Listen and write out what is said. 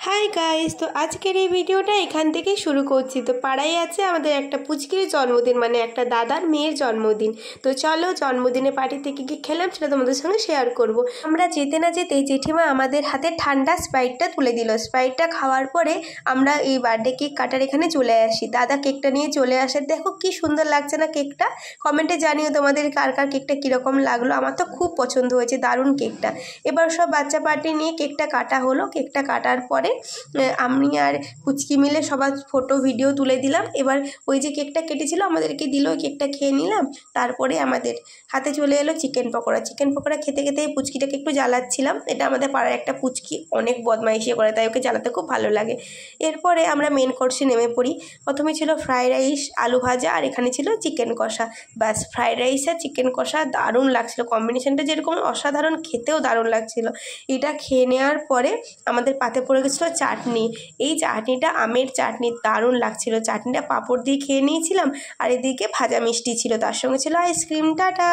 Hi guys, তো আজকের এই ভিডিওটা এখান থেকেই শুরু করছি। তো পাড়ায় আছে আমাদের একটা পুচকির জন্মদিন, মানে একটা দাদার মেয়ের জন্মদিন। তো চলো জন্মদিনে পার্টি থেকে কি খেলাম সেটা তোমাদের সঙ্গে শেয়ার করব। আমরা যেতে না যেতেই জেঠিমা আমাদের হাতে ঠান্ডা স্প্রাইটটা তুলে দিল। স্প্রাইটটা খাওয়ার পরে আমরা এই বার্থডে কেক কাটার এখানে চলে আসি। দাদা কেকটা নিয়ে চলে আসে। দেখো কি সুন্দর লাগছে না কেকটা? কমেন্টে জানিও তোমাদের কার কার কেকটা কীরকম লাগলো। আমার তো খুব পছন্দ হয়েছে, দারুণ কেকটা। এবার সব বাচ্চা পার্টি নিয়ে কেকটা কাটা হলো। কেকটা কাটার পরে আমি আর কুচকি মিলে সবার ফটো ভিডিও তুলে দিলাম। এবার ওই যে কেকটা কেটেছিল আমাদেরকে দিল, ওই কেকটা খেয়ে নিলাম। তারপরে আমাদের হাতে চলে এলো চিকেন পকোড়া। চিকেন পকোড়া খেতে খেতে পুচকিটাকে একটু জ্বালাচ্ছিলাম। এটা আমাদের পাড়ার একটা পুচকি, অনেক বদমাইশি করে, তাই ওকে জ্বালাতে খুব ভালো লাগে। এরপরে আমরা মেন কোর্সে নেমে পড়ি। প্রথমে ছিল ফ্রাইড রাইস, আলু ভাজা, আর এখানে ছিল চিকেন কষা। ব্যাস, ফ্রাইড রাইস আর চিকেন কষা দারুণ লাগছিল। কম্বিনেশনটা যেরকম অসাধারণ, খেতেও দারুণ লাগছিল। এটা খেয়ে নেওয়ার পরে আমাদের পাতে পড়ে গেছিলো চাটনি। এই চাটনিটা আমের চাটনি, দারুণ লাগছিল। চাটনিটা পাঁপড় দিয়ে খেয়ে নিয়েছিলাম, আর এদিকে ভাজা মিষ্টি ছিল, তার সঙ্গে ছিল আইসক্রিম। টাটা।